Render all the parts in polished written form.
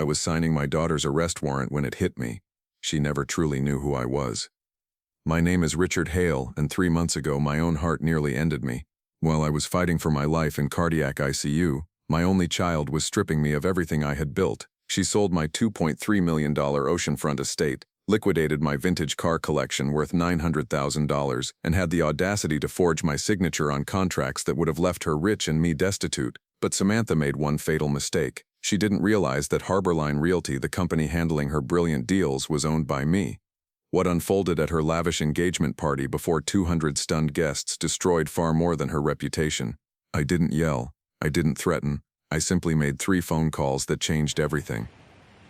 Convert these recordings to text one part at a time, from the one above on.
I was signing my daughter's arrest warrant when it hit me. She never truly knew who I was. My name is Richard Hale, and 3 months ago my own heart nearly ended me. While I was fighting for my life in cardiac ICU, my only child was stripping me of everything I had built. She sold my $2.3 million oceanfront estate, liquidated my vintage car collection worth $900,000, and had the audacity to forge my signature on contracts that would have left her rich and me destitute. But Samantha made one fatal mistake. She didn't realize that Harborline Realty, the company handling her brilliant deals, was owned by me. What unfolded at her lavish engagement party before 200 stunned guests destroyed far more than her reputation. I didn't yell. I didn't threaten. I simply made 3 phone calls that changed everything.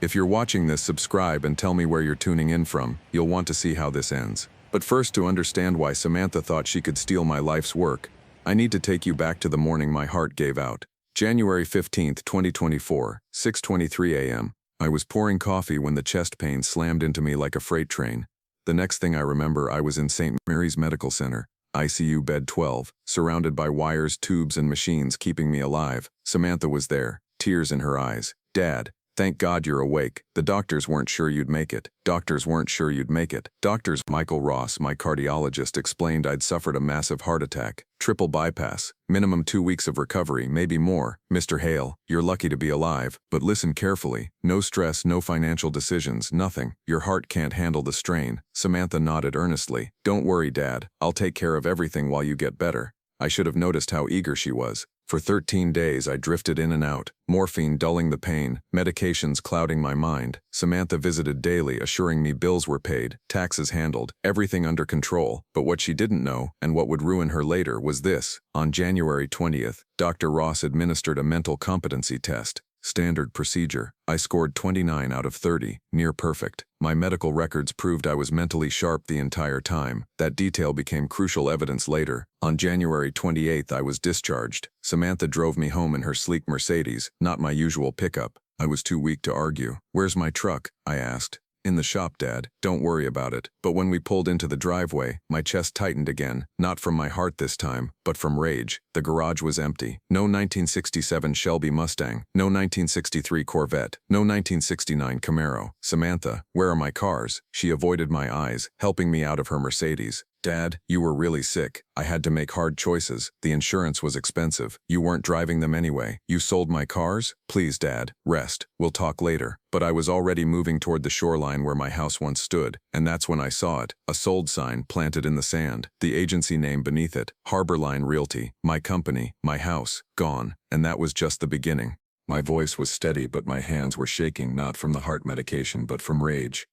If you're watching this, subscribe and tell me where you're tuning in from. You'll want to see how this ends. But first, to understand why Samantha thought she could steal my life's work, I need to take you back to the morning my heart gave out. January 15, 2024, 6:23 a.m. I was pouring coffee when the chest pain slammed into me like a freight train. The next thing I remember, I was in St. Mary's Medical Center, ICU bed 12, surrounded by wires, tubes, and machines keeping me alive. Samantha was there, tears in her eyes. "Dad, thank God you're awake. The doctors weren't sure you'd make it. Doctors weren't sure you'd make it. Doctors." Michael Ross, my cardiologist, explained I'd suffered a massive heart attack. Triple bypass. Minimum 2 weeks of recovery, maybe more. "Mr. Hale, you're lucky to be alive, but listen carefully. No stress, no financial decisions, nothing. Your heart can't handle the strain." Samantha nodded earnestly. "Don't worry, Dad. I'll take care of everything while you get better." I should have noticed how eager she was. For 13 days I drifted in and out, morphine dulling the pain, medications clouding my mind. Samantha visited daily, assuring me bills were paid, taxes handled, everything under control. But what she didn't know, and what would ruin her later, was this. On January 20th, Dr. Ross administered a mental competency test. Standard procedure. I scored 29 out of 30, near perfect. My medical records proved I was mentally sharp the entire time. That detail became crucial evidence later. On January 28th, I was discharged. Samantha drove me home in her sleek Mercedes, not my usual pickup. I was too weak to argue. "Where's my truck?" I asked. "In the shop, Dad. Don't worry about it." But when we pulled into the driveway, my chest tightened again, not from my heart this time, but from rage. The garage was empty. No 1967 Shelby Mustang, no 1963 Corvette, no 1969 Camaro. "Samantha, where are my cars?" She avoided my eyes, helping me out of her Mercedes. "Dad, you were really sick. I had to make hard choices. The insurance was expensive. You weren't driving them anyway. You sold my cars? Please, Dad, rest. We'll talk later." But I was already moving toward the shoreline where my house once stood, and that's when I saw it. A sold sign planted in the sand. The agency name beneath it. Harborline Realty. My company, my house, gone. And that was just the beginning. My voice was steady, but my hands were shaking, not from the heart medication, but from rage.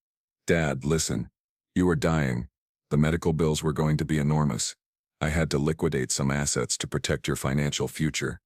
"Dad, listen. You were dying. The medical bills were going to be enormous. I had to liquidate some assets to protect your financial future."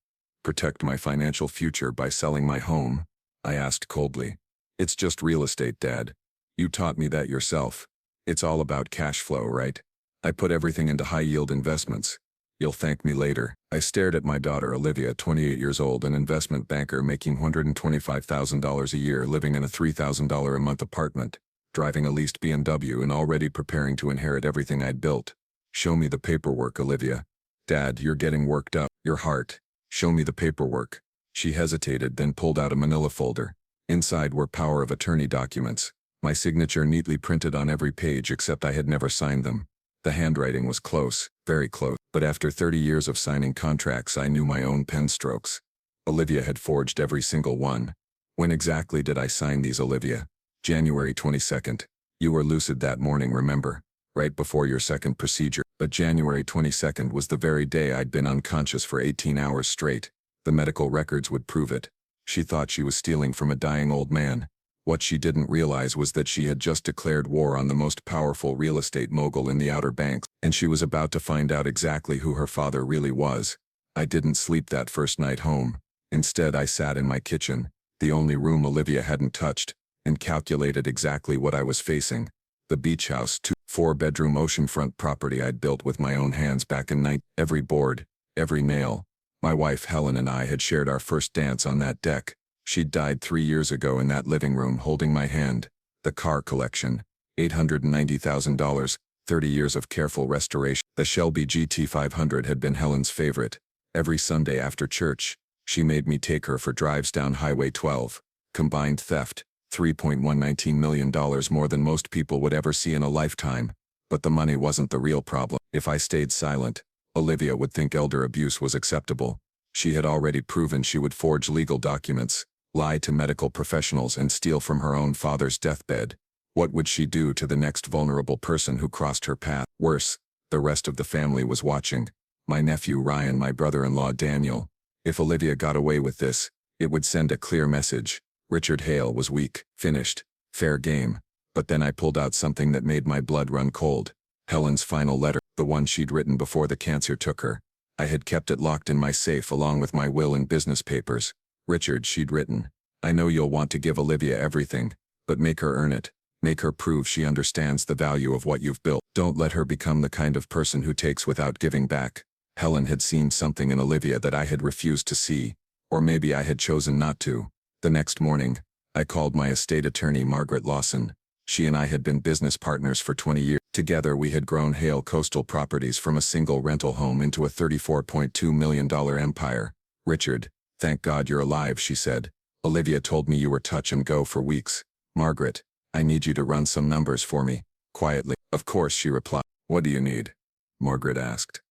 "Protect my financial future by selling my home?" I asked coldly. "It's just real estate, Dad. You taught me that yourself. It's all about cash flow, right? I put everything into high-yield investments. You'll thank me later." I stared at my daughter Olivia, 28 years old, an investment banker making $125,000 a year, living in a $3,000 a month apartment, driving a leased BMW, and already preparing to inherit everything I'd built. "Show me the paperwork, Olivia." "Dad, you're getting worked up. Your heart. Show me the paperwork." She hesitated, then pulled out a manila folder. Inside were power of attorney documents. My signature neatly printed on every page, except I had never signed them. The handwriting was close, very close, but after 30 years of signing contracts, I knew my own pen strokes. Olivia had forged every single one. "When exactly did I sign these, Olivia?" "January 22nd. You were lucid that morning, remember? Right before your second procedure." But January 22nd was the very day I'd been unconscious for 18 hours straight. The medical records would prove it. She thought she was stealing from a dying old man. What she didn't realize was that she had just declared war on the most powerful real estate mogul in the Outer Banks, and she was about to find out exactly who her father really was. I didn't sleep that first night home. Instead, I sat in my kitchen, the only room Olivia hadn't touched, and calculated exactly what I was facing. The beach house, 4-bedroom oceanfront property I'd built with my own hands back in every board, every nail. My wife Helen and I had shared our first dance on that deck. She'd died 3 years ago in that living room holding my hand. The car collection, $890,000, 30 years of careful restoration. The Shelby GT500 had been Helen's favorite. Every Sunday after church, she made me take her for drives down Highway 12. Combined theft, $3.119 million more than most people would ever see in a lifetime. But the money wasn't the real problem. If I stayed silent, Olivia would think elder abuse was acceptable. She had already proven she would forge legal documents, lie to medical professionals, and steal from her own father's deathbed. What would she do to the next vulnerable person who crossed her path? Worse, the rest of the family was watching. My nephew Ryan, my brother-in-law Daniel. If Olivia got away with this, it would send a clear message. Richard Hale was weak, finished, fair game. But then I pulled out something that made my blood run cold. Helen's final letter, the one she'd written before the cancer took her. I had kept it locked in my safe along with my will and business papers. Richard, she'd written, I know you'll want to give Olivia everything, but make her earn it. Make her prove she understands the value of what you've built. Don't let her become the kind of person who takes without giving back. Helen had seen something in Olivia that I had refused to see, or maybe I had chosen not to. The next morning, I called my estate attorney Margaret Lawson. She and I had been business partners for 20 years. Together we had grown Hale Coastal Properties from a single rental home into a $34.2 million empire. Richard, thank God you're alive, she said. Olivia told me you were touch and go for weeks. Margaret, I need you to run some numbers for me. Quietly. Of course, she replied. What do you need? Margaret asked.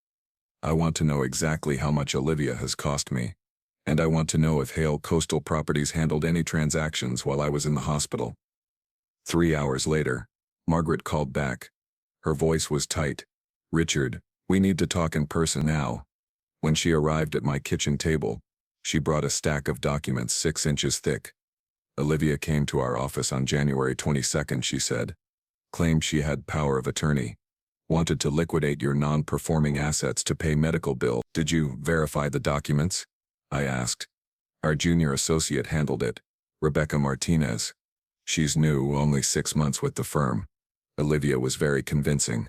I want to know exactly how much Olivia has cost me. And I want to know if Hale Coastal Properties handled any transactions while I was in the hospital. 3 hours later, Margaret called back. Her voice was tight. Richard, we need to talk in person now. When she arrived at my kitchen table, she brought a stack of documents 6 inches thick. Olivia came to our office on January 22nd, she said. Claimed she had power of attorney. Wanted to liquidate your non-performing assets to pay medical bill. Did you verify the documents? I asked. Our junior associate handled it, Rebecca Martinez. She's new, only 6 months with the firm. Olivia was very convincing.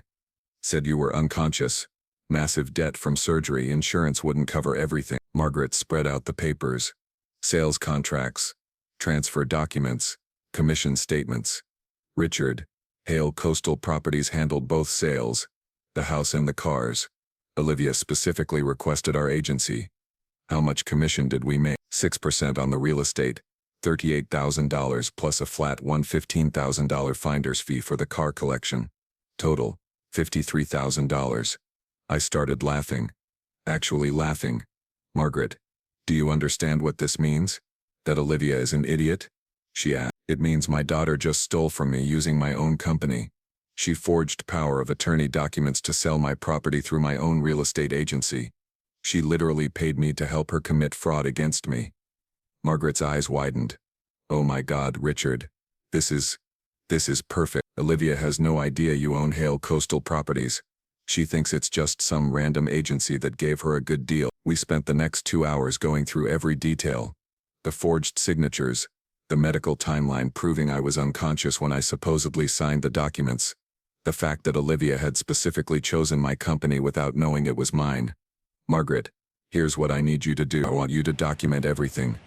Said you were unconscious. Massive debt from surgery, insurance wouldn't cover everything. Margaret spread out the papers. Sales contracts, transfer documents, commission statements. Richard, Hale Coastal Properties handled both sales, the house and the cars. Olivia specifically requested our agency. How much commission did we make? 6% on the real estate, $38,000 plus a flat $115,000 finder's fee for the car collection. Total, $53,000. I started laughing. Actually laughing. Margaret, do you understand what this means? That Olivia is an idiot? She asked. It means my daughter just stole from me using my own company. She forged power of attorney documents to sell my property through my own real estate agency. She literally paid me to help her commit fraud against me. Margaret's eyes widened. Oh my God, Richard. This is perfect. Olivia has no idea you own Hale Coastal Properties. She thinks it's just some random agency that gave her a good deal. We spent the next 2 hours going through every detail. The forged signatures, the medical timeline proving I was unconscious when I supposedly signed the documents, the fact that Olivia had specifically chosen my company without knowing it was mine. Margaret, here's what I need you to do. I want you to document everything.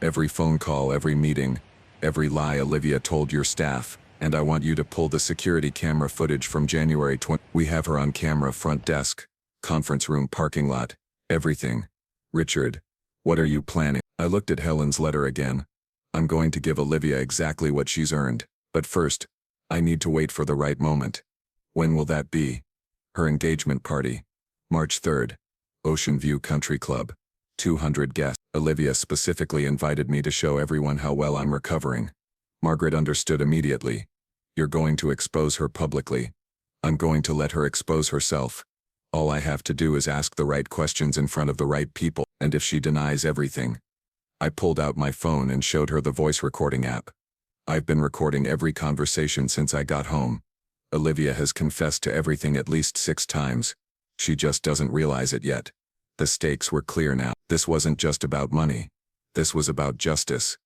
Every phone call, every meeting, every lie Olivia told your staff, and I want you to pull the security camera footage from January 20. We have her on camera, front desk, conference room, parking lot, everything. Richard, what are you planning? I looked at Helen's letter again. I'm going to give Olivia exactly what she's earned, but first, I need to wait for the right moment. When will that be? Her engagement party. March 3rd. Ocean View Country Club. 200 guests. Olivia specifically invited me to show everyone how well I'm recovering. Margaret understood immediately. You're going to expose her publicly. I'm going to let her expose herself. All I have to do is ask the right questions in front of the right people, and if she denies everything. I pulled out my phone and showed her the voice recording app. I've been recording every conversation since I got home. Olivia has confessed to everything at least 6 times. She just doesn't realize it yet. The stakes were clear now. This wasn't just about money. This was about justice.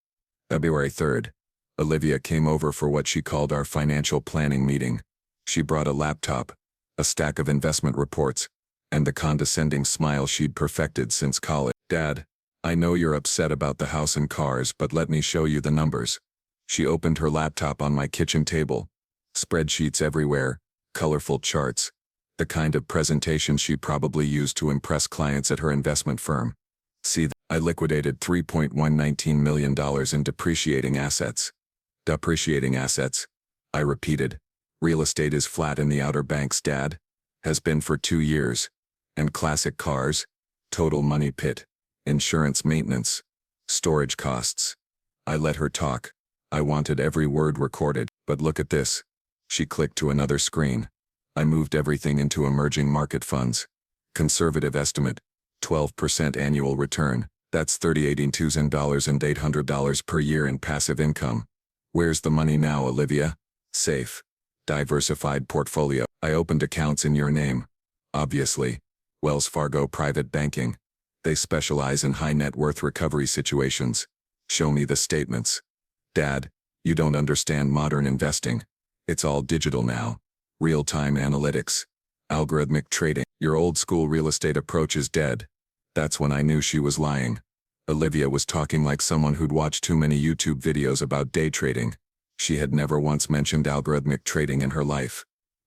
February 3rd. Olivia came over for what she called our financial planning meeting. She brought a laptop, a stack of investment reports, and the condescending smile she'd perfected since college. Dad, I know you're upset about the house and cars, but let me show you the numbers. She opened her laptop on my kitchen table. Spreadsheets everywhere, colorful charts, the kind of presentation she probably used to impress clients at her investment firm. See, I liquidated $3.119 million in depreciating assets. Depreciating assets? I repeated. Real estate is flat in the Outer Banks, Dad. Has been for 2 years. And classic cars? Total money pit. Insurance maintenance. Storage costs. I let her talk. I wanted every word recorded, but look at this. She clicked to another screen. I moved everything into emerging market funds. Conservative estimate. 12% annual return. That's $38,800 per year in passive income. Where's the money now, Olivia? Safe. Diversified portfolio. I opened accounts in your name. Obviously. Wells Fargo Private Banking. They specialize in high net worth recovery situations. Show me the statements. Dad, you don't understand modern investing. It's all digital now. Real-time analytics. Algorithmic trading. Your old school real estate approach is dead. That's when I knew she was lying. Olivia was talking like someone who'd watched too many YouTube videos about day trading. She had never once mentioned algorithmic trading in her life.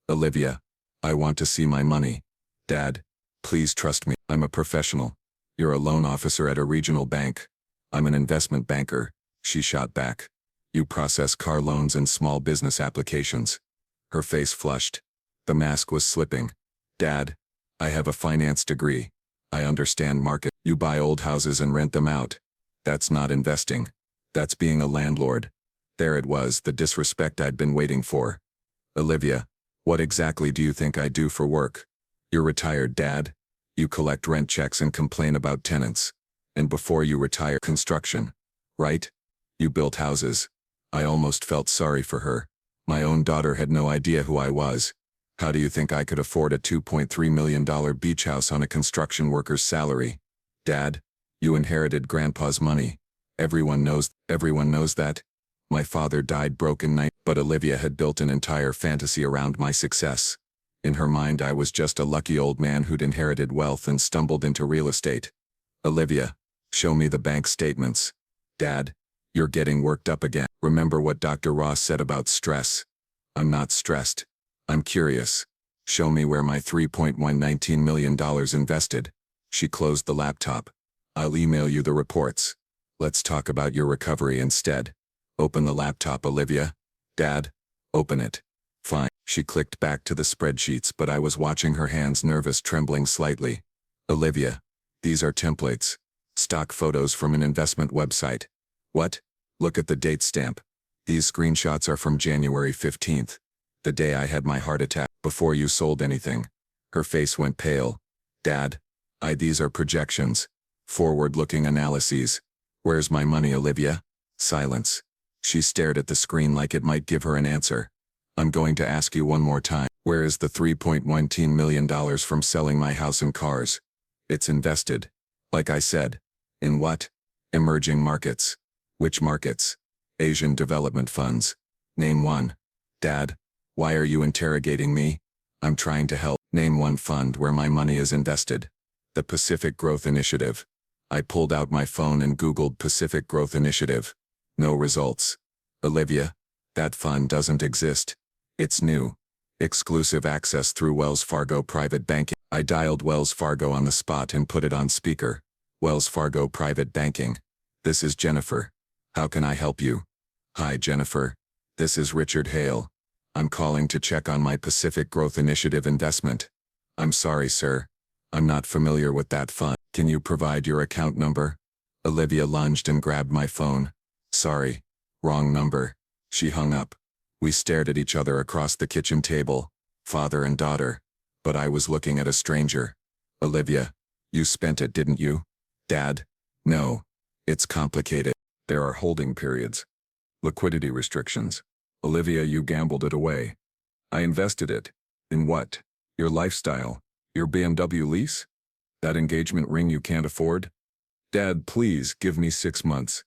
Olivia, I want to see my money. Dad, please trust me. I'm a professional. You're a loan officer at a regional bank. I'm an investment banker. She shot back. You process car loans and small business applications. Her face flushed. The mask was slipping. Dad, I have a finance degree. I understand market. You buy old houses and rent them out. That's not investing. That's being a landlord. There it was, the disrespect I'd been waiting for. Olivia, what exactly do you think I do for work? You're retired, Dad. You collect rent checks and complain about tenants. And before you retire, construction. Right? You built houses. I almost felt sorry for her. My own daughter had no idea who I was. How do you think I could afford a $2.3 million beach house on a construction worker's salary? Dad, you inherited Grandpa's money. Everyone knows that. My father died broke in night, but Olivia had built an entire fantasy around my success. In her mind, I was just a lucky old man who'd inherited wealth and stumbled into real estate. Olivia, show me the bank statements. Dad, you're getting worked up again. Remember what Dr. Ross said about stress? I'm not stressed. I'm curious. Show me where my $3.119 million invested. She closed the laptop. I'll email you the reports. Let's talk about your recovery instead. Open the laptop, Olivia. Dad, open it. Fine. She clicked back to the spreadsheets, but I was watching her hands, nervous, trembling slightly. Olivia, these are templates. Stock photos from an investment website. What? Look at the date stamp. These screenshots are from January 15th. The day I had my heart attack, before you sold anything. Her face went pale. Dad, these are projections. Forward-looking analyses. Where's my money, Olivia? Silence. She stared at the screen like it might give her an answer. I'm going to ask you one more time. Where is the $3.19 million from selling my house and cars? It's invested. Like I said. In what? Emerging markets. Which markets? Asian development funds. Name one. Dad, why are you interrogating me? I'm trying to help. Name one fund where my money is invested. The Pacific Growth Initiative. I pulled out my phone and Googled Pacific Growth Initiative. No results. Olivia, that fund doesn't exist. It's new. Exclusive access through Wells Fargo Private Banking. I dialed Wells Fargo on the spot and put it on speaker. Wells Fargo Private Banking. This is Jennifer. How can I help you? Hi, Jennifer. This is Richard Hale. I'm calling to check on my Pacific Growth Initiative investment. I'm sorry, sir. I'm not familiar with that fund. Can you provide your account number? Olivia lunged and grabbed my phone. Sorry. Wrong number. She hung up. We stared at each other across the kitchen table, father and daughter. But I was looking at a stranger. Olivia, you spent it, didn't you? Dad? No. It's complicated. There are holding periods. Liquidity restrictions. Olivia, you gambled it away. I invested it. In what? Your lifestyle? Your BMW lease? That engagement ring you can't afford? Dad, please give me 6 months.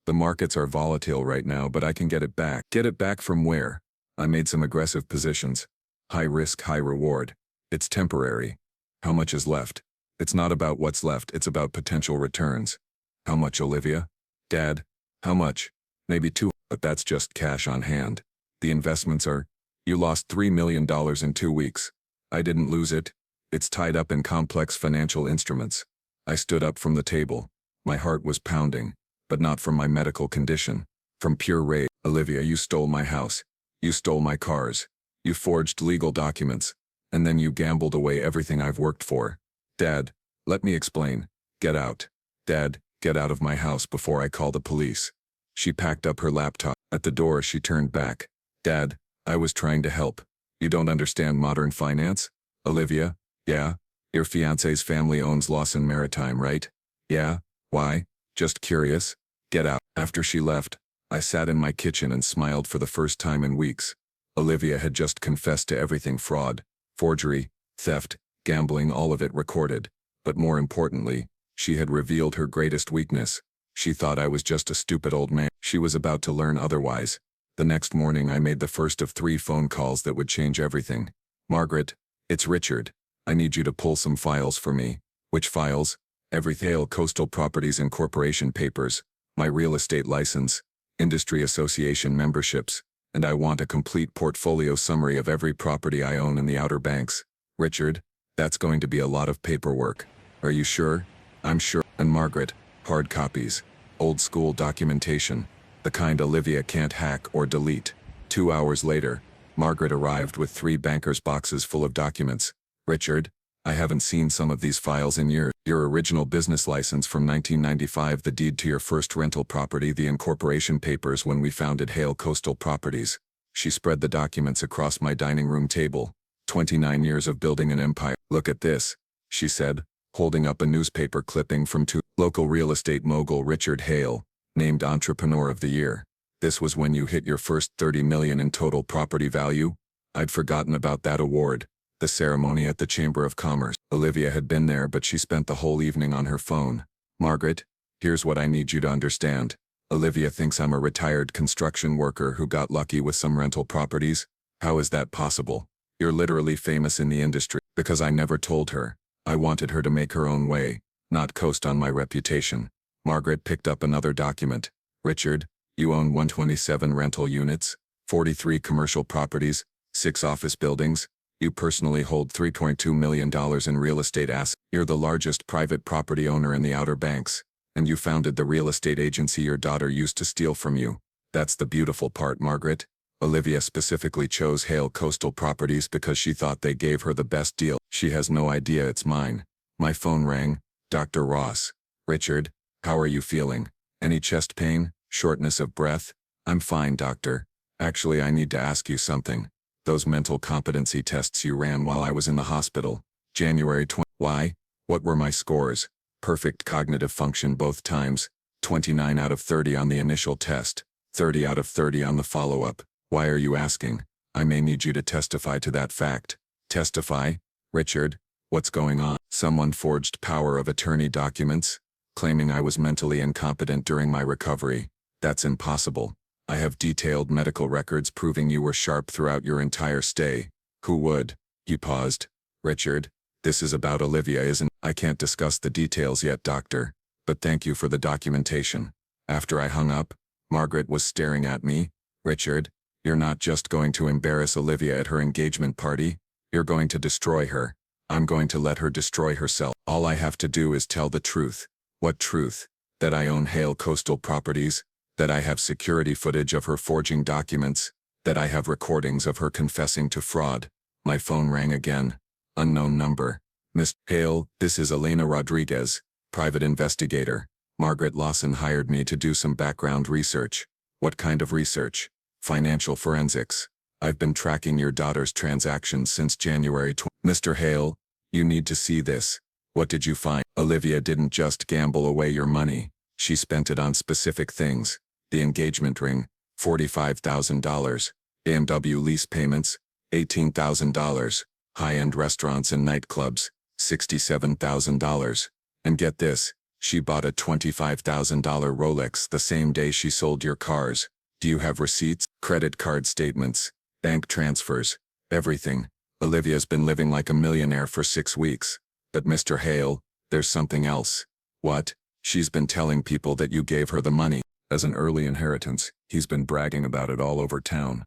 The markets are volatile right now, but I can get it back. Get it back from where? I made some aggressive positions. High risk, high reward. It's temporary. How much is left? It's not about what's left, it's about potential returns. How much, Olivia? Dad, how much? Maybe 2, but that's just cash on hand. The investments are, you lost $3 million in 2 weeks. I didn't lose it. It's tied up in complex financial instruments. I stood up from the table. My heart was pounding, but not from my medical condition. From pure rage. Olivia, you stole my house. You stole my cars. You forged legal documents. And then you gambled away everything I've worked for. Dad, let me explain. Get out. Dad, get out of my house before I call the police. She packed up her laptop. At the door, she turned back. Dad, I was trying to help. You don't understand modern finance? Olivia, yeah? Your fiancé's family owns Lawson Maritime, right? Yeah? Why? Just curious. Get out. After she left, I sat in my kitchen and smiled for the first time in weeks. Olivia had just confessed to everything: fraud, forgery, theft, gambling, all of it recorded. But more importantly, she had revealed her greatest weakness. She thought I was just a stupid old man. She was about to learn otherwise. The next morning I made the first of 3 phone calls that would change everything. Margaret, it's Richard. I need you to pull some files for me. Which files? Everything: Coastal Properties Incorporation papers, my real estate license, industry association memberships, and I want a complete portfolio summary of every property I own in the Outer Banks. Richard, that's going to be a lot of paperwork. Are you sure? I'm sure. And Margaret, hard copies, old school documentation, the kind Olivia can't hack or delete. 2 hours later, Margaret arrived with 3 banker's boxes full of documents. Richard, I haven't seen some of these files in years. Your original business license from 1995, the deed to your first rental property, the incorporation papers when we founded Hale Coastal Properties. She spread the documents across my dining room table. 29 years of building an empire. Look at this, she said, holding up a newspaper clipping from local real estate mogul Richard Hale, named Entrepreneur of the Year. This was when you hit your first $30 million in total property value? I'd forgotten about that award. The ceremony at the Chamber of Commerce. Olivia had been there, but she spent the whole evening on her phone. Margaret, here's what I need you to understand. Olivia thinks I'm a retired construction worker who got lucky with some rental properties. How is that possible? You're literally famous in the industry. Because I never told her. I wanted her to make her own way, not coast on my reputation. Margaret picked up another document. Richard, you own 127 rental units, 43 commercial properties, 6 office buildings. You personally hold $3.2 million in real estate assets. You're the largest private property owner in the Outer Banks. And you founded the real estate agency your daughter used to steal from you. That's the beautiful part, Margaret. Olivia specifically chose Hale Coastal Properties because she thought they gave her the best deal. She has no idea it's mine. My phone rang. Dr. Ross. Richard, how are you feeling? Any chest pain? Shortness of breath? I'm fine, doctor. Actually, I need to ask you something. Those mental competency tests you ran while I was in the hospital. January 20. Why? What were my scores? Perfect cognitive function both times. 29 out of 30 on the initial test. 30 out of 30 on the follow-up. Why are you asking? I may need you to testify to that fact. Testify? Richard, what's going on? Someone forged power of attorney documents, claiming I was mentally incompetent during my recovery. That's impossible. I have detailed medical records proving you were sharp throughout your entire stay. Who would? He paused. Richard, this is about Olivia, isn't it? I can't discuss the details yet, doctor, but thank you for the documentation. After I hung up, Margaret was staring at me. Richard, you're not just going to embarrass Olivia at her engagement party, you're going to destroy her. I'm going to let her destroy herself. All I have to do is tell the truth. What truth? That I own Hale Coastal Properties? That I have security footage of her forging documents? That I have recordings of her confessing to fraud? My phone rang again. Unknown number. Miss Hale, this is Elena Rodriguez, private investigator. Margaret Lawson hired me to do some background research. What kind of research? Financial forensics. I've been tracking your daughter's transactions since January 20. Mr. Hale, you need to see this. What did you find? Olivia didn't just gamble away your money. She spent it on specific things. The engagement ring, $45,000. BMW lease payments, $18,000. High-end restaurants and nightclubs, $67,000. And get this, she bought a $25,000 Rolex the same day she sold your cars. Do you have receipts, credit card statements, bank transfers, everything? Olivia's been living like a millionaire for 6 weeks. But Mr. Hale, there's something else. What? She's been telling people that you gave her the money. As an early inheritance, he's been bragging about it all over town.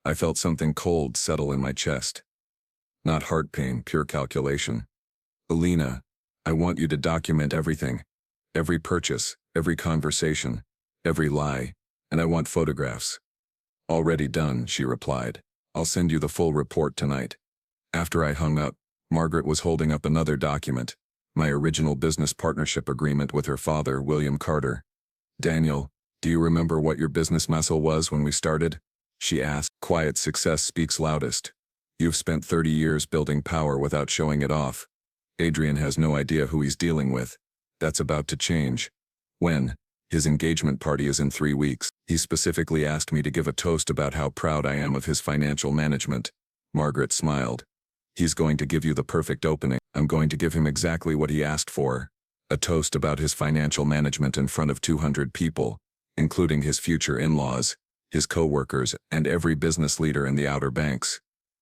I felt something cold settle in my chest. Not heart pain, pure calculation. Elena, I want you to document everything. Every purchase, every conversation, every lie, and I want photographs. Already done, she replied. I'll send you the full report tonight. After I hung up, Margaret was holding up another document, my original business partnership agreement with her father, William Carter. Daniel, do you remember what your business muscle was when we started? She asked. Quiet success speaks loudest. You've spent 30 years building power without showing it off. Adrian has no idea who he's dealing with. That's about to change. When? His engagement party is in 3 weeks. He specifically asked me to give a toast about how proud I am of his financial management. Margaret smiled. He's going to give you the perfect opening. I'm going to give him exactly what he asked for. A toast about his financial management in front of 200 people, including his future in-laws, his co-workers, and every business leader in the Outer Banks.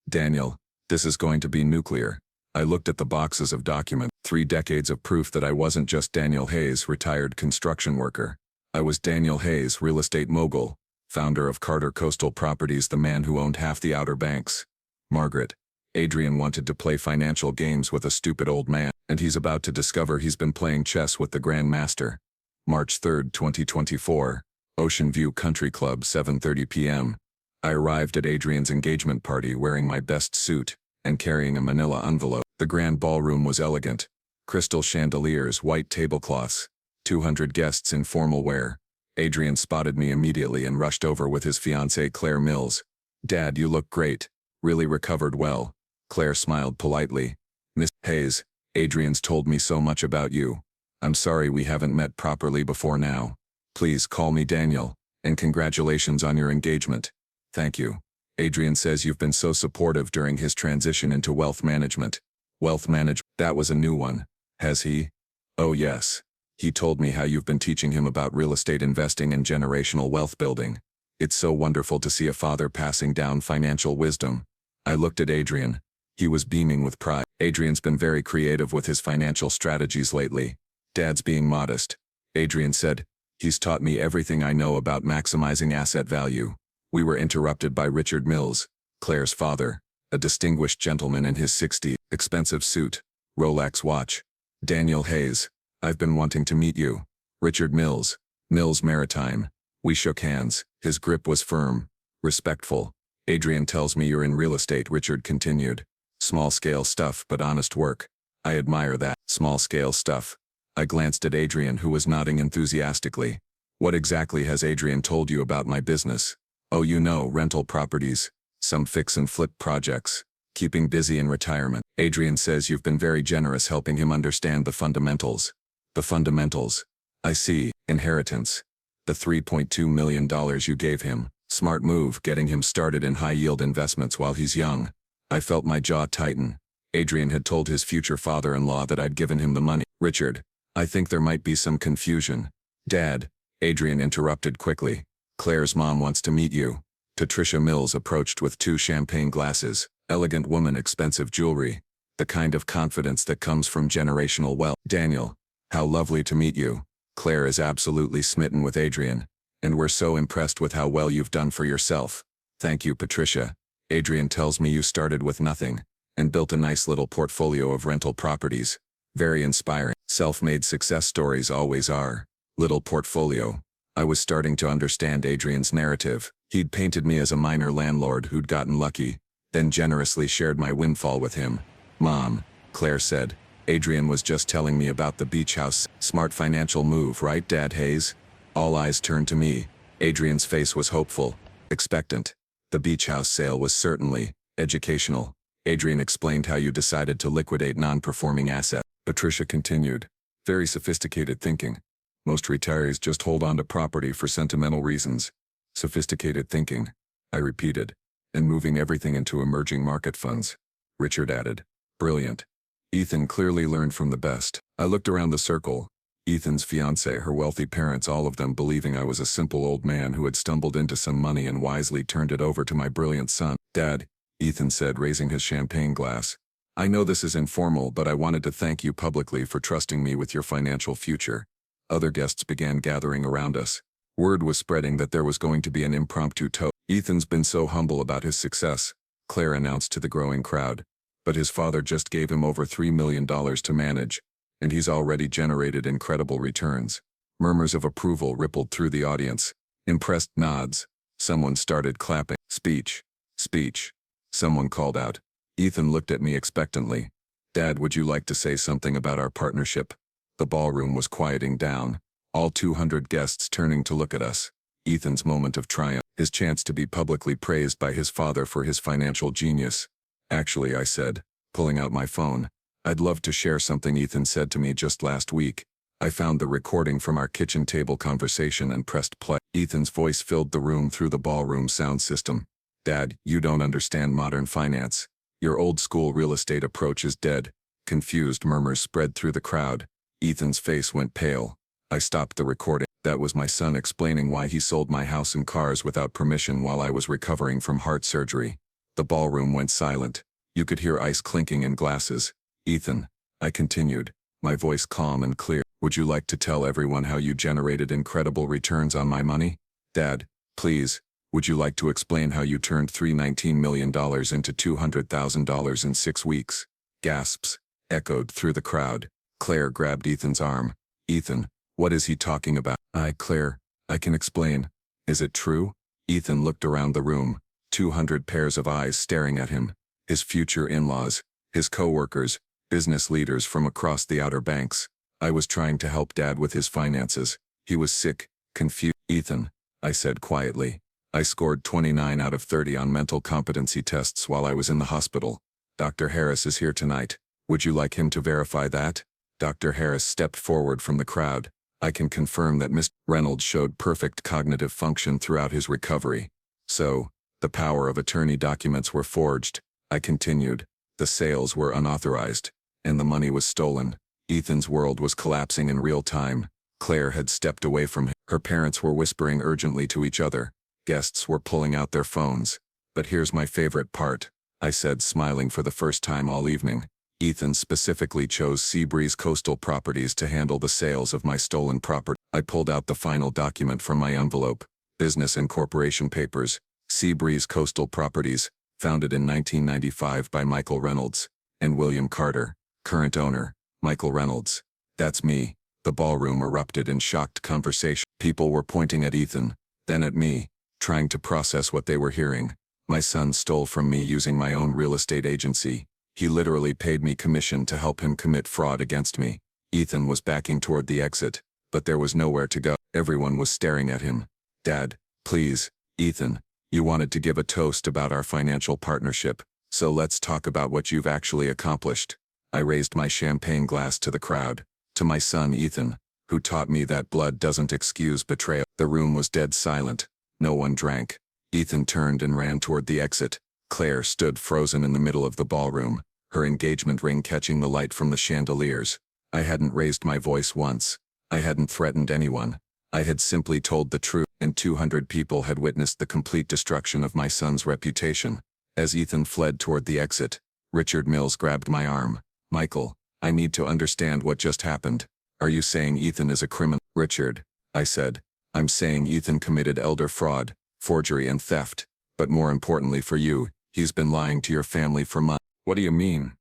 Daniel, this is going to be nuclear. I looked at the boxes of documents, 3 decades of proof that I wasn't just Daniel Hayes, retired construction worker. I was Daniel Hayes, real estate mogul, founder of Carter Coastal Properties, the man who owned half the Outer Banks. Margaret, Adrian wanted to play financial games with a stupid old man, and he's about to discover he's been playing chess with the Grand Master. March 3, 2024, Ocean View Country Club, 7:30 p.m. I arrived at Adrian's engagement party wearing my best suit and carrying a manila envelope. The grand ballroom was elegant. Crystal chandeliers, white tablecloths, 200 guests in formal wear. Adrian spotted me immediately and rushed over with his fiancée Claire Mills. Dad, you look great. Really recovered well. Claire smiled politely. Miss Hayes, Adrian's told me so much about you. I'm sorry we haven't met properly before now. Please call me Daniel, and congratulations on your engagement. Thank you. Adrian says you've been so supportive during his transition into wealth management. Wealth management, that was a new one. Has he? Oh yes. He told me how you've been teaching him about real estate investing and generational wealth building. It's so wonderful to see a father passing down financial wisdom. I looked at Adrian. He was beaming with pride. Adrian's been very creative with his financial strategies lately. Dad's being modest. Adrian said, he's taught me everything I know about maximizing asset value. We were interrupted by Richard Mills, Claire's father, a distinguished gentleman in his 60s, expensive suit, Rolex watch. Daniel Hayes, I've been wanting to meet you. Richard Mills, Mills Maritime. We shook hands. His grip was firm, respectful. Adrian tells me you're in real estate, Richard continued. Small-scale stuff, but honest work. I admire that. Small-scale stuff. I glanced at Adrian, who was nodding enthusiastically. What exactly has Adrian told you about my business? Oh, you know, rental properties, some fix and flip projects, keeping busy in retirement. Adrian says you've been very generous helping him understand the fundamentals. The fundamentals. I see. Inheritance. The $3.2 million you gave him. Smart move, getting him started in high-yield investments while he's young. I felt my jaw tighten. Adrian had told his future father-in-law that I'd given him the money. Richard, I think there might be some confusion. Dad, Adrian interrupted quickly. Claire's mom wants to meet you. Patricia Mills approached with 2 champagne glasses. Elegant woman, expensive jewelry. The kind of confidence that comes from generational wealth. Daniel, how lovely to meet you. Claire is absolutely smitten with Adrian. And we're so impressed with how well you've done for yourself. Thank you, Patricia. Adrian tells me you started with nothing and built a nice little portfolio of rental properties. Very inspiring. Self-made success stories always are. Little portfolio. I was starting to understand Adrian's narrative. He'd painted me as a minor landlord who'd gotten lucky, then generously shared my windfall with him. Mom, Claire said, Adrian was just telling me about the beach house. Smart financial move, right, Dad Hayes? All eyes turned to me. Adrian's face was hopeful, expectant. The beach house sale was certainly educational. Adrian explained how you decided to liquidate non-performing assets. Patricia continued. Very sophisticated thinking. Most retirees just hold on to property for sentimental reasons. Sophisticated thinking, I repeated. And moving everything into emerging market funds. Richard added. Brilliant. Ethan clearly learned from the best. I looked around the circle. Ethan's fiancée, her wealthy parents, all of them believing I was a simple old man who had stumbled into some money and wisely turned it over to my brilliant son. Dad, Ethan said, raising his champagne glass. I know this is informal, but I wanted to thank you publicly for trusting me with your financial future. Other guests began gathering around us. Word was spreading that there was going to be an impromptu toast. Ethan's been so humble about his success, Claire announced to the growing crowd. But his father just gave him over $3 million to manage. and he's already generated incredible returns. Murmurs of approval rippled through the audience. Impressed nods. Someone started clapping. Speech. Speech. Someone called out. Ethan looked at me expectantly. Dad, would you like to say something about our partnership? The ballroom was quieting down, all 200 guests turning to look at us. Ethan's moment of triumph, his chance to be publicly praised by his father for his financial genius. Actually, I said, pulling out my phone, I'd love to share something Ethan said to me just last week. I found the recording from our kitchen table conversation and pressed play. Ethan's voice filled the room through the ballroom sound system. Dad, you don't understand modern finance. Your old-school real estate approach is dead. Confused murmurs spread through the crowd. Ethan's face went pale. I stopped the recording. That was my son explaining why he sold my house and cars without permission while I was recovering from heart surgery. The ballroom went silent. You could hear ice clinking in glasses. Ethan, I continued, my voice calm and clear, would you like to tell everyone how you generated incredible returns on my money? Dad, please, would you like to explain how you turned $19 million into $200,000 in 6 weeks? Gasps echoed through the crowd. Claire grabbed Ethan's arm. Ethan, what is he talking about? Claire, I can explain. Is it true? Ethan looked around the room, 200 pairs of eyes staring at him. His future in-laws, his co-workers, business leaders from across the Outer Banks. I was trying to help Dad with his finances. He was sick, confused. Ethan, I said quietly. I scored 29 out of 30 on mental competency tests while I was in the hospital. Dr. Harris is here tonight. Would you like him to verify that? Dr. Harris stepped forward from the crowd. I can confirm that Mr. Reynolds showed perfect cognitive function throughout his recovery. So, the power of attorney documents were forged. I continued. The sales were unauthorized, and the money was stolen. Ethan's world was collapsing in real time. Claire had stepped away from him. Her parents were whispering urgently to each other. Guests were pulling out their phones. But here's my favorite part, I said, smiling for the first time all evening. Ethan specifically chose Seabreeze Coastal Properties to handle the sales of my stolen property. I pulled out the final document from my envelope. Business and corporation papers. Seabreeze Coastal Properties, founded in 1995 by Michael Reynolds and William Carter. Current owner, Michael Reynolds. That's me. The ballroom erupted in shocked conversation. People were pointing at Ethan, then at me, trying to process what they were hearing. My son stole from me using my own real estate agency. He literally paid me commission to help him commit fraud against me. Ethan was backing toward the exit, but there was nowhere to go. Everyone was staring at him. Dad, please, Ethan, you wanted to give a toast about our financial partnership, so let's talk about what you've actually accomplished. I raised my champagne glass to the crowd. To my son Ethan, who taught me that blood doesn't excuse betrayal. The room was dead silent. No one drank. Ethan turned and ran toward the exit. Claire stood frozen in the middle of the ballroom, her engagement ring catching the light from the chandeliers. I hadn't raised my voice once. I hadn't threatened anyone. I had simply told the truth, and 200 people had witnessed the complete destruction of my son's reputation. As Ethan fled toward the exit, Richard Mills grabbed my arm. Michael, I need to understand what just happened. Are you saying Ethan is a criminal? Richard, I said, I'm saying Ethan committed elder fraud, forgery and theft. But more importantly for you, he's been lying to your family for months. What do you mean?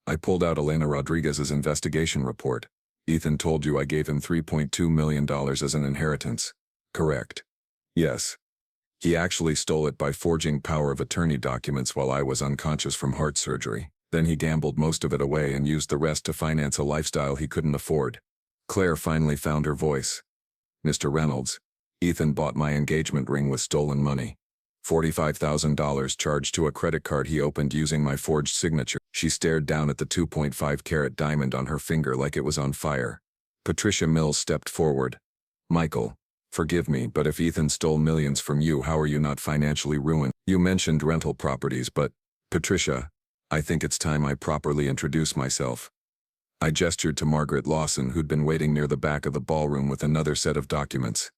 I pulled out Elena Rodriguez's investigation report. Ethan told you I gave him $3.2 million as an inheritance. Correct. Yes. He actually stole it by forging power of attorney documents while I was unconscious from heart surgery. Then he gambled most of it away and used the rest to finance a lifestyle he couldn't afford. Claire finally found her voice. Mr. Reynolds, Ethan bought my engagement ring with stolen money. $45,000 charged to a credit card he opened using my forged signature. She stared down at the 2.5-carat diamond on her finger like it was on fire. Patricia Mills stepped forward. Michael, forgive me, but if Ethan stole millions from you, how are you not financially ruined? You mentioned rental properties, but, Patricia, I think it's time I properly introduce myself. I gestured to Margaret Lawson, who'd been waiting near the back of the ballroom with another set of documents.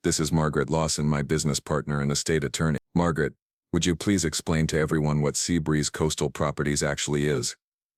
This is Margaret Lawson, my business partner and estate attorney. Margaret, would you please explain to everyone what Seabreeze Coastal Properties actually is?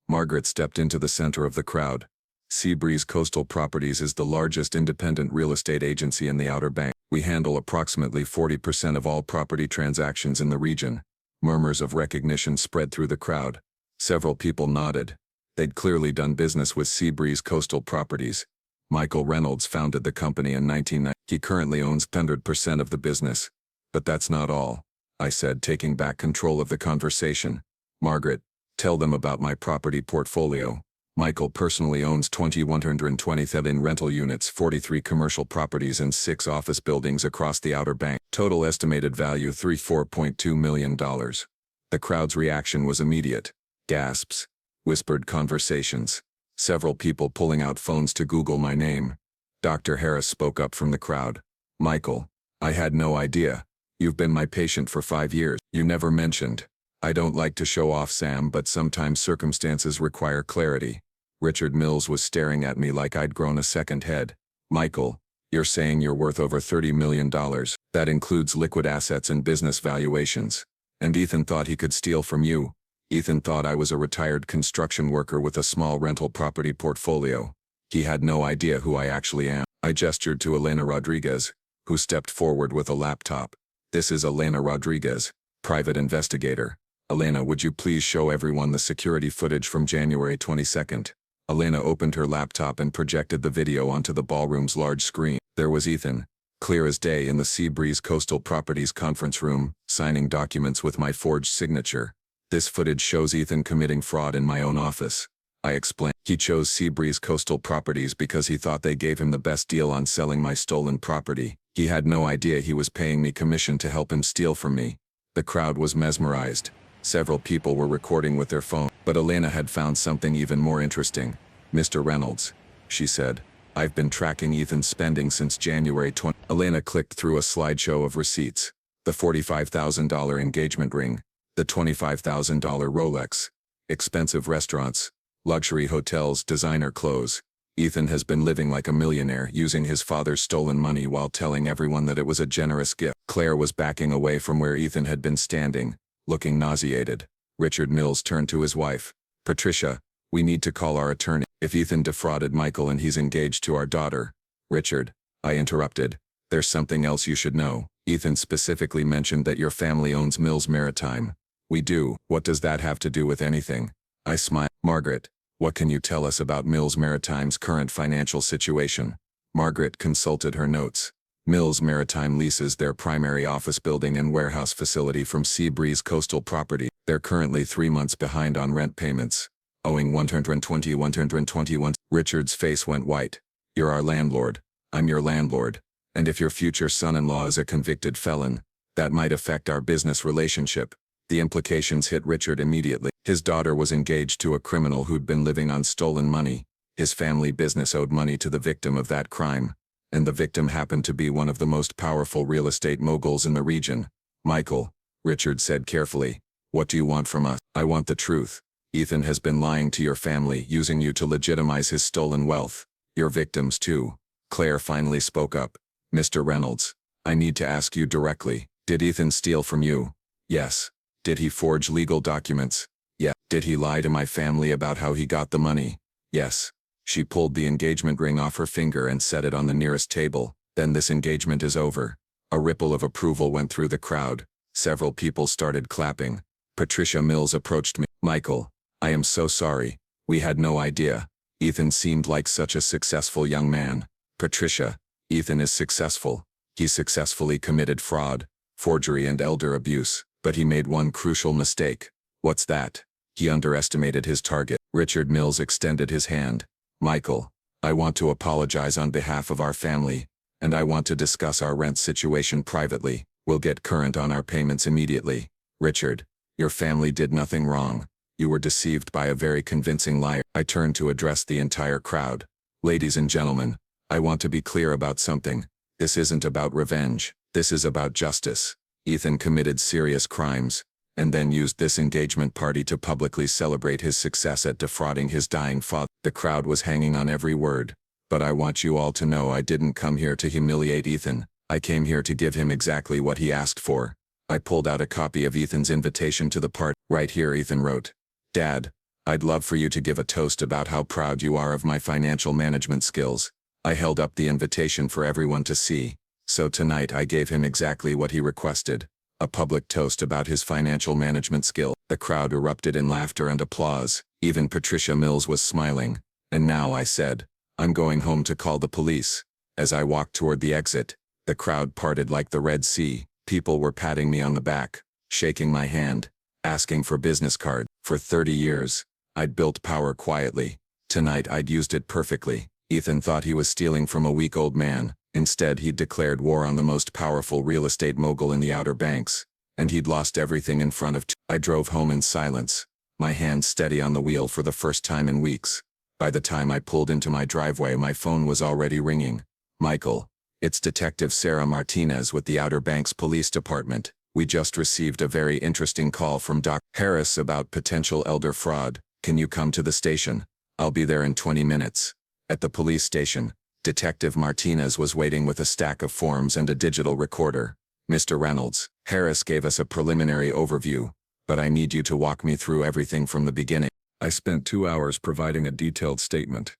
Margaret stepped into the center of the crowd. Seabreeze Coastal Properties is the largest independent real estate agency in the Outer Banks. We handle approximately 40% of all property transactions in the region. Murmurs of recognition spread through the crowd. Several people nodded. They'd clearly done business with Seabreeze Coastal Properties. Michael Reynolds founded the company in 1990. He currently owns 100% of the business. But that's not all, I said, taking back control of the conversation. Margaret, tell them about my property portfolio. Michael personally owns 2,127 rental units, 43 commercial properties and 6 office buildings across the Outer Banks. Total estimated value $34.2 million. The crowd's reaction was immediate. Gasps. Whispered conversations. Several people pulling out phones to Google my name. Dr. Harris spoke up from the crowd. Michael, I had no idea. You've been my patient for 5 years. You never mentioned. I don't like to show off, Sam, but sometimes circumstances require clarity. Richard Mills was staring at me like I'd grown a second head. Michael, you're saying you're worth over $30 million. That includes liquid assets and business valuations. And Ethan thought he could steal from you. Ethan thought I was a retired construction worker with a small rental property portfolio. He had no idea who I actually am. I gestured to Elena Rodriguez, who stepped forward with a laptop. This is Elena Rodriguez, private investigator. Elena, would you please show everyone the security footage from January 22nd? Elena opened her laptop and projected the video onto the ballroom's large screen. There was Ethan, clear as day, in the Seabreeze Coastal Properties conference room, signing documents with my forged signature. This footage shows Ethan committing fraud in my own office. I explained. He chose Seabreeze Coastal Properties because he thought they gave him the best deal on selling my stolen property. He had no idea he was paying me commission to help him steal from me. The crowd was mesmerized. Several people were recording with their phone. But Elena had found something even more interesting. Mr. Reynolds, she said, I've been tracking Ethan's spending since January 20. Elena clicked through a slideshow of receipts. The $45,000 engagement ring, the $25,000 Rolex, expensive restaurants, luxury hotels, designer clothes. Ethan has been living like a millionaire, using his father's stolen money while telling everyone that it was a generous gift. Claire was backing away from where Ethan had been standing, looking nauseated. Richard Mills turned to his wife. Patricia, we need to call our attorney. If Ethan defrauded Michael and he's engaged to our daughter. Richard, I interrupted. There's something else you should know. Ethan specifically mentioned that your family owns Mills Maritime. We do. What does that have to do with anything? I smiled. Margaret, what can you tell us about Mills Maritime's current financial situation? Margaret consulted her notes. Mills Maritime leases their primary office building and warehouse facility from Seabreeze Coastal Property. They're currently 3 months behind on rent payments, owing $121. Richard's face went white. You're our landlord. I'm your landlord. And if your future son-in-law is a convicted felon, that might affect our business relationship. The implications hit Richard immediately. His daughter was engaged to a criminal who'd been living on stolen money. His family business owed money to the victim of that crime. And the victim happened to be one of the most powerful real estate moguls in the region. Michael, Richard said carefully, what do you want from us? I want the truth. Ethan has been lying to your family, using you to legitimize his stolen wealth. Your victims too. Claire finally spoke up. Mr. Reynolds, I need to ask you directly. Did Ethan steal from you? Yes. Did he forge legal documents? Yeah. Did he lie to my family about how he got the money? Yes. She pulled the engagement ring off her finger and set it on the nearest table. Then this engagement is over. A ripple of approval went through the crowd. Several people started clapping. Patricia Mills approached me. Michael, I am so sorry. We had no idea. Ethan seemed like such a successful young man. Patricia, Ethan is successful. He successfully committed fraud, forgery and elder abuse, but he made one crucial mistake. What's that? He underestimated his target. Richard Mills extended his hand. Michael, I want to apologize on behalf of our family, and I want to discuss our rent situation privately. We'll get current on our payments immediately. Richard, your family did nothing wrong. You were deceived by a very convincing liar. I turned to address the entire crowd. Ladies and gentlemen, I want to be clear about something. This isn't about revenge. This is about justice. Ethan committed serious crimes, and then used this engagement party to publicly celebrate his success at defrauding his dying father. The crowd was hanging on every word. But I want you all to know I didn't come here to humiliate Ethan. I came here to give him exactly what he asked for. I pulled out a copy of Ethan's invitation to the party. Right here, Ethan wrote. Dad, I'd love for you to give a toast about how proud you are of my financial management skills. I held up the invitation for everyone to see. So tonight I gave him exactly what he requested. A public toast about his financial management skill. The crowd erupted in laughter and applause. Even Patricia Mills was smiling. And now, I said, I'm going home to call the police. As I walked toward the exit, the crowd parted like the Red Sea. People were patting me on the back, shaking my hand, asking for business card. For 30 years, I'd built power quietly. Tonight I'd used it perfectly. Ethan thought he was stealing from a weak old man. Instead, he'd declared war on the most powerful real estate mogul in the Outer Banks. And he'd lost everything in front of I drove home in silence, my hand steady on the wheel for the first time in weeks. By the time I pulled into my driveway, my phone was already ringing. Michael, it's Detective Sarah Martinez with the Outer Banks Police Department. We just received a very interesting call from Dr. Harris about potential elder fraud. Can you come to the station? I'll be there in 20 minutes. At the police station, Detective Martinez was waiting with a stack of forms and a digital recorder. Mr. Reynolds, Harris gave us a preliminary overview, but I need you to walk me through everything from the beginning. I spent 2 hours providing a detailed statement.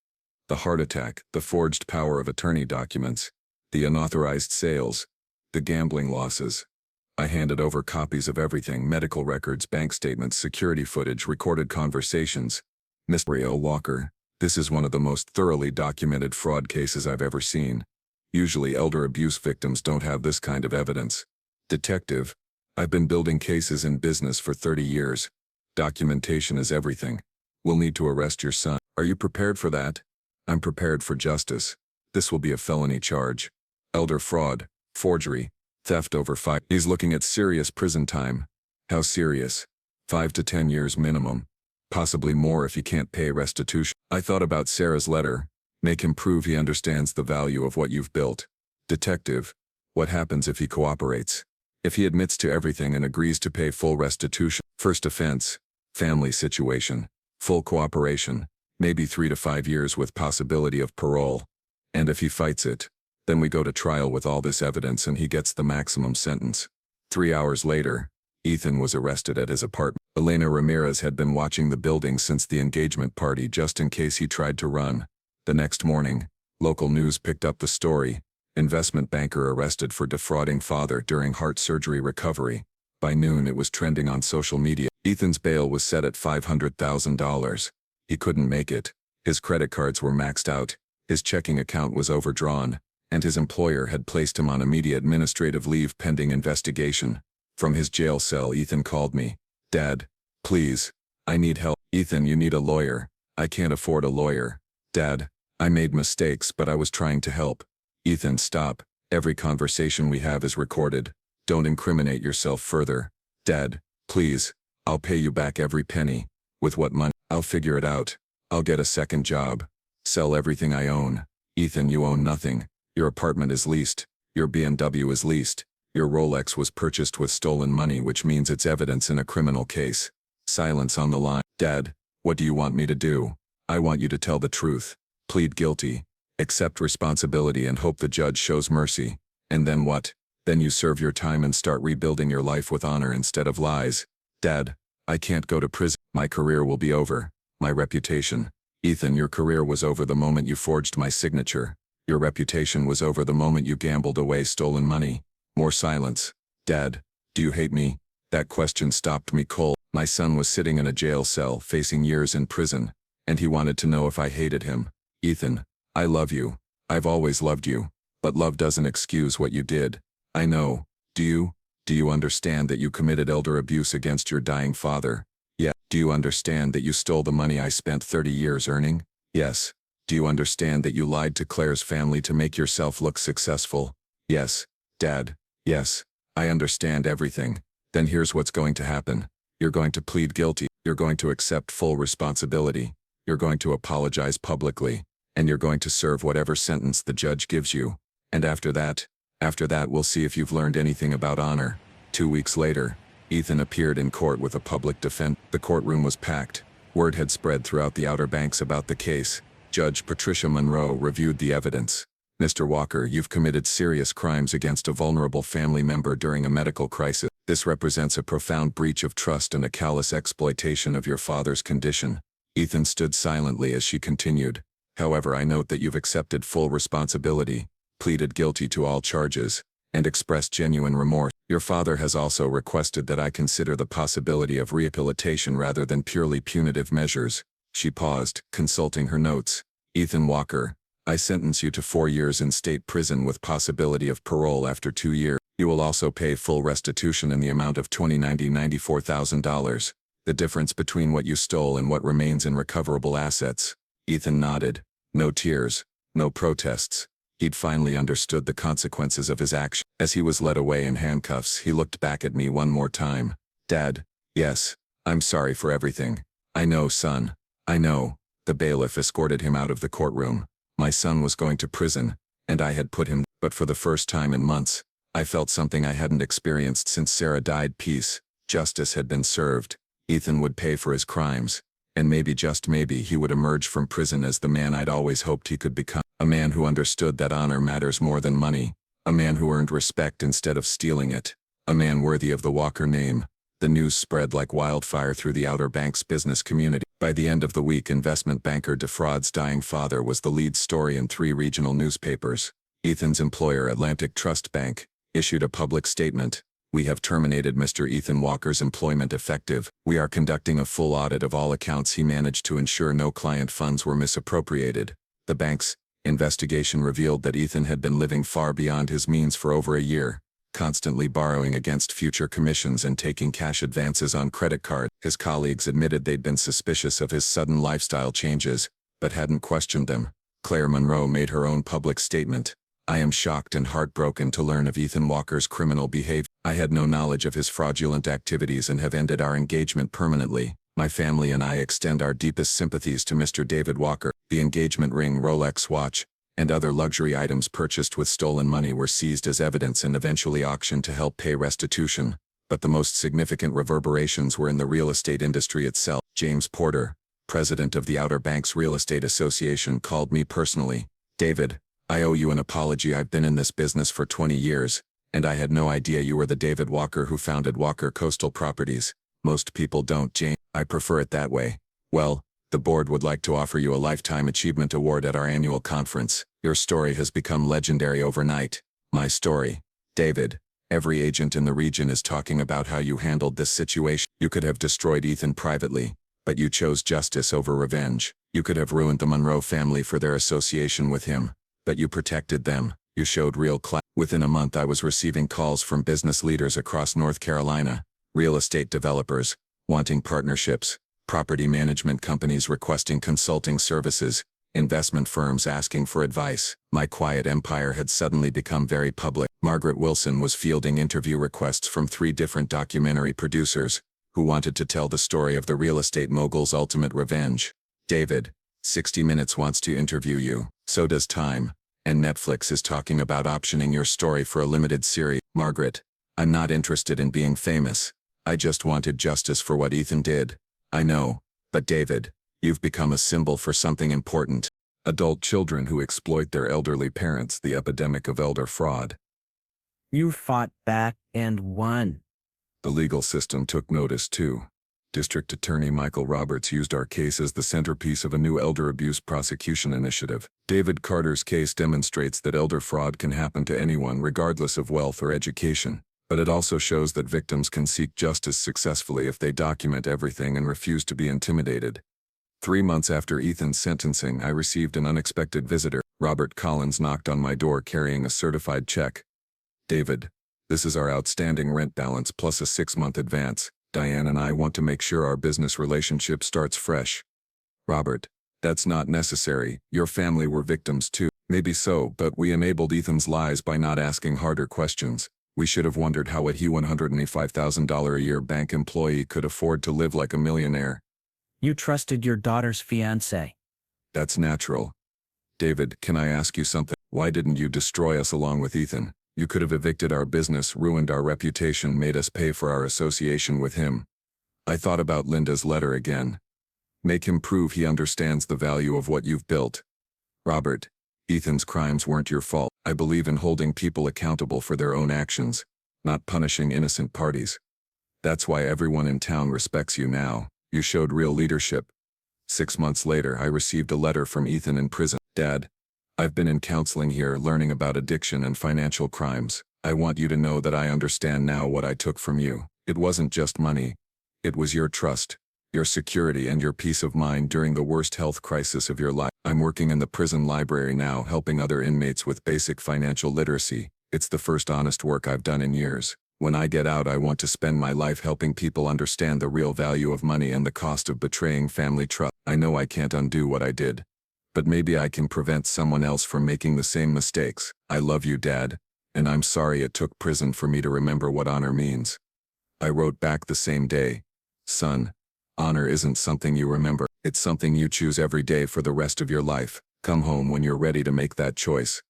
The heart attack, the forged power of attorney documents, the unauthorized sales, the gambling losses. I handed over copies of everything: medical records, bank statements, security footage, recorded conversations. Mr. L. Walker, this is one of the most thoroughly documented fraud cases I've ever seen. Usually elder abuse victims don't have this kind of evidence. Detective, I've been building cases in business for 30 years. Documentation is everything. We'll need to arrest your son. Are you prepared for that? I'm prepared for justice. This will be a felony charge. Elder fraud, forgery, theft over 5. He's looking at serious prison time. How serious? 5 to 10 years minimum. Possibly more if he can't pay restitution. I thought about Sarah's letter. Make him prove he understands the value of what you've built. Detective, what happens if he cooperates? If he admits to everything and agrees to pay full restitution? First offense, family situation, full cooperation, maybe 3 to 5 years with possibility of parole. And if he fights it, then we go to trial with all this evidence and he gets the maximum sentence. 3 hours later, Ethan was arrested at his apartment. Elena Ramirez had been watching the building since the engagement party just in case he tried to run. The next morning, local news picked up the story. Investment banker arrested for defrauding father during heart surgery recovery. By noon it was trending on social media. Ethan's bail was set at $500,000. He couldn't make it. His credit cards were maxed out, his checking account was overdrawn, and his employer had placed him on immediate administrative leave pending investigation. From his jail cell, Ethan called me. Dad, please, I need help. Ethan, you need a lawyer. I can't afford a lawyer. Dad, I made mistakes, but I was trying to help. Ethan, stop. Every conversation we have is recorded. Don't incriminate yourself further. Dad, please, I'll pay you back every penny. With what money? I'll figure it out. I'll get a second job. Sell everything I own. Ethan, you own nothing. Your apartment is leased. Your BMW is leased. Your Rolex was purchased with stolen money, which means it's evidence in a criminal case. Silence on the line. Dad, what do you want me to do? I want you to tell the truth. Plead guilty. Accept responsibility and hope the judge shows mercy. And then what? Then you serve your time and start rebuilding your life with honor instead of lies. Dad, I can't go to prison. My career will be over. My reputation. Ethan, your career was over the moment you forged my signature. Your reputation was over the moment you gambled away stolen money. More silence. Dad, do you hate me? That question stopped me cold. My son was sitting in a jail cell facing years in prison, and he wanted to know if I hated him. Ethan, I love you. I've always loved you. But love doesn't excuse what you did. I know. Do you? Do you understand that you committed elder abuse against your dying father? Yeah. Do you understand that you stole the money I spent 30 years earning? Yes. Do you understand that you lied to Claire's family to make yourself look successful? Yes. Dad, yes. I understand everything. Then here's what's going to happen. You're going to plead guilty. You're going to accept full responsibility. You're going to apologize publicly. And you're going to serve whatever sentence the judge gives you. And after that we'll see if you've learned anything about honor. 2 weeks later, Ethan appeared in court with a public defense. The courtroom was packed. Word had spread throughout the Outer Banks about the case. Judge Patricia Monroe reviewed the evidence. Mr. Walker, you've committed serious crimes against a vulnerable family member during a medical crisis. This represents a profound breach of trust and a callous exploitation of your father's condition. Ethan stood silently as she continued. However, I note that you've accepted full responsibility, pleaded guilty to all charges, and expressed genuine remorse. Your father has also requested that I consider the possibility of rehabilitation rather than purely punitive measures. She paused, consulting her notes. Ethan Walker, I sentence you to 4 years in state prison with possibility of parole after 2 years. You will also pay full restitution in the amount of $94,000, the difference between what you stole and what remains in recoverable assets. Ethan nodded. No tears, no protests. He'd finally understood the consequences of his action. As he was led away in handcuffs, he looked back at me one more time. Dad, yes, I'm sorry for everything. I know, son. I know. The bailiff escorted him out of the courtroom. My son was going to prison, and I had put him, but for the first time in months, I felt something I hadn't experienced since Sarah died. Peace. Justice had been served. Ethan would pay for his crimes, and maybe, just maybe, he would emerge from prison as the man I'd always hoped he could become. A man who understood that honor matters more than money. A man who earned respect instead of stealing it. A man worthy of the Walker name. The news spread like wildfire through the Outer Banks business community. By the end of the week, investment banker defrauds dying father was the lead story in 3 regional newspapers. Ethan's employer, Atlantic Trust Bank, issued a public statement. We have terminated Mr. Ethan Walker's employment effective. We are conducting a full audit of all accounts he managed to ensure no client funds were misappropriated. The bank's investigation revealed that Ethan had been living far beyond his means for over a year, constantly borrowing against future commissions and taking cash advances on credit card. His colleagues admitted they'd been suspicious of his sudden lifestyle changes, but hadn't questioned them. Claire Monroe made her own public statement. I am shocked and heartbroken to learn of Ethan Walker's criminal behavior. I had no knowledge of his fraudulent activities and have ended our engagement permanently. My family and I extend our deepest sympathies to Mr. David Walker. The engagement ring, Rolex watch, and other luxury items purchased with stolen money were seized as evidence and eventually auctioned to help pay restitution. But the most significant reverberations were in the real estate industry itself. James Porter, president of the Outer Banks Real Estate Association, called me personally. David, I owe you an apology. I've been in this business for 20 years, and I had no idea you were the David Walker who founded Walker Coastal Properties. Most people don't, James. I prefer it that way. Well, the board would like to offer you a Lifetime Achievement Award at our annual conference. Your story has become legendary overnight. My story. David, every agent in the region is talking about how you handled this situation. You could have destroyed Ethan privately, but you chose justice over revenge. You could have ruined the Monroe family for their association with him, but you protected them. You showed real class. Within a month, I was receiving calls from business leaders across North Carolina, real estate developers wanting partnerships, property management companies requesting consulting services, investment firms asking for advice. My quiet empire had suddenly become very public. Margaret Wilson was fielding interview requests from 3 different documentary producers who wanted to tell the story of the real estate mogul's ultimate revenge. David, 60 Minutes wants to interview you. So does Time. And Netflix is talking about optioning your story for a limited series. Margaret, I'm not interested in being famous. I just wanted justice for what Ethan did. I know, but David, you've become a symbol for something important. Adult children who exploit their elderly parents, the epidemic of elder fraud. You fought back and won. The legal system took notice too. District Attorney Michael Roberts used our case as the centerpiece of a new elder abuse prosecution initiative. David Carter's case demonstrates that elder fraud can happen to anyone regardless of wealth or education. But it also shows that victims can seek justice successfully if they document everything and refuse to be intimidated. 3 months after Ethan's sentencing, I received an unexpected visitor. Robert Collins knocked on my door carrying a certified check. David, this is our outstanding rent balance plus a 6-month advance. Diane and I want to make sure our business relationship starts fresh. Robert, that's not necessary. Your family were victims too. Maybe so, but we enabled Ethan's lies by not asking harder questions. We should have wondered how a $185,000 a year bank employee could afford to live like a millionaire. You trusted your daughter's fiancé. That's natural. David, can I ask you something? Why didn't you destroy us along with Ethan? You could have evicted our business, ruined our reputation, made us pay for our association with him. I thought about Linda's letter again. Make him prove he understands the value of what you've built. Robert, Ethan's crimes weren't your fault. I believe in holding people accountable for their own actions, not punishing innocent parties. That's why everyone in town respects you now. You showed real leadership. 6 months later, I received a letter from Ethan in prison. Dad, I've been in counseling here learning about addiction and financial crimes. I want you to know that I understand now what I took from you. It wasn't just money. It was your trust, your security, and your peace of mind during the worst health crisis of your life. I'm working in the prison library now, helping other inmates with basic financial literacy. It's the first honest work I've done in years. When I get out, I want to spend my life helping people understand the real value of money and the cost of betraying family trust. I know I can't undo what I did, but maybe I can prevent someone else from making the same mistakes. I love you, Dad, and I'm sorry it took prison for me to remember what honor means. I wrote back the same day, Son, honor isn't something you remember. It's something you choose every day for the rest of your life. Come home when you're ready to make that choice.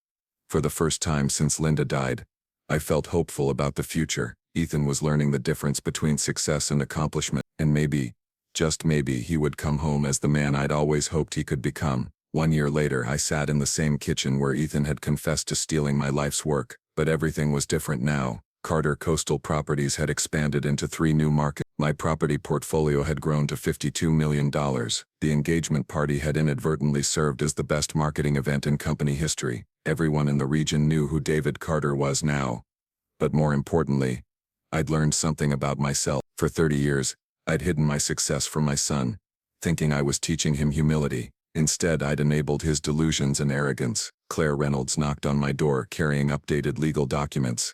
For the first time since Linda died, I felt hopeful about the future. Ethan was learning the difference between success and accomplishment, and maybe, just maybe, he would come home as the man I'd always hoped he could become. 1 year later, I sat in the same kitchen where Ethan had confessed to stealing my life's work, but everything was different now. Carter Coastal Properties had expanded into 3 new markets. My property portfolio had grown to $52 million. The engagement party had inadvertently served as the best marketing event in company history. Everyone in the region knew who David Carter was now. But more importantly, I'd learned something about myself. For 30 years, I'd hidden my success from my son, thinking I was teaching him humility. Instead, I'd enabled his delusions and arrogance. Claire Reynolds knocked on my door carrying updated legal documents.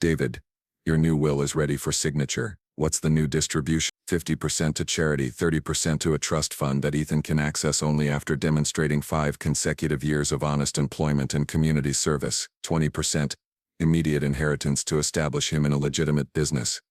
David, your new will is ready for signature. What's the new distribution? 50% to charity, 30% to a trust fund that Ethan can access only after demonstrating 5 consecutive years of honest employment and community service. 20%, immediate inheritance to establish him in a legitimate business.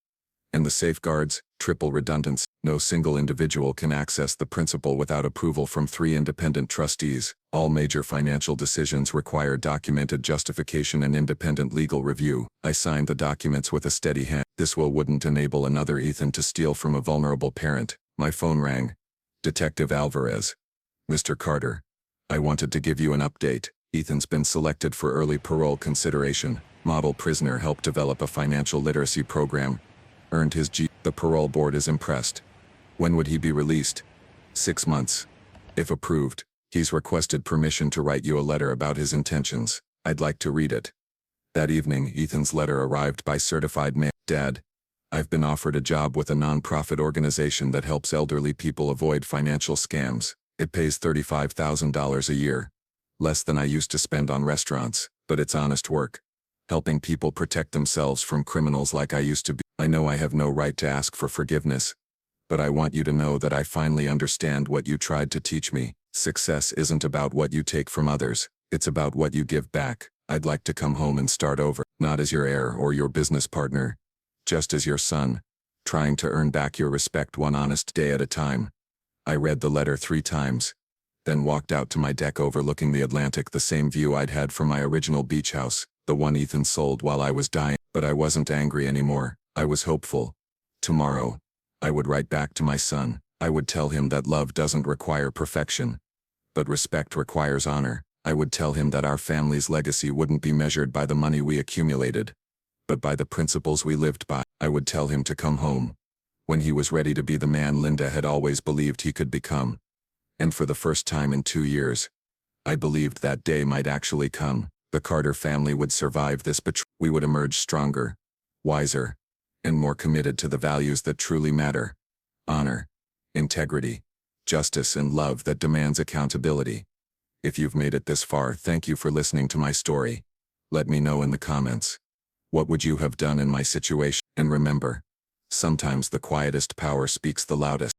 And the safeguards, triple redundancy. No single individual can access the principal without approval from 3 independent trustees. All major financial decisions require documented justification and independent legal review. I signed the documents with a steady hand. This will wouldn't enable another Ethan to steal from a vulnerable parent. My phone rang. Detective Alvarez. Mr. Carter, I wanted to give you an update. Ethan's been selected for early parole consideration. Model prisoner, helped develop a financial literacy program. Earned his G. The parole board is impressed. When would he be released? 6 months. If approved, he's requested permission to write you a letter about his intentions. I'd like to read it. That evening, Ethan's letter arrived by certified mail. Dad, I've been offered a job with a non-profit organization that helps elderly people avoid financial scams. It pays $35,000 a year. Less than I used to spend on restaurants, but it's honest work. Helping people protect themselves from criminals like I used to be. I know I have no right to ask for forgiveness, but I want you to know that I finally understand what you tried to teach me. Success isn't about what you take from others, it's about what you give back. I'd like to come home and start over, not as your heir or your business partner, just as your son, trying to earn back your respect one honest day at a time. I read the letter 3 times, then walked out to my deck overlooking the Atlantic, the same view I'd had from my original beach house, the one Ethan sold while I was dying. But I wasn't angry anymore. I was hopeful. Tomorrow, I would write back to my son. I would tell him that love doesn't require perfection, but respect requires honor. I would tell him that our family's legacy wouldn't be measured by the money we accumulated, but by the principles we lived by. I would tell him to come home when he was ready to be the man Linda had always believed he could become. And for the first time in 2 years, I believed that day might actually come. The Carter family would survive this betrayal. We would emerge stronger, wiser, and more committed to the values that truly matter: honor, integrity, justice, and love that demands accountability. If you've made it this far, thank you for listening to my story. Let me know in the comments. What would you have done in my situation? And remember, sometimes the quietest power speaks the loudest.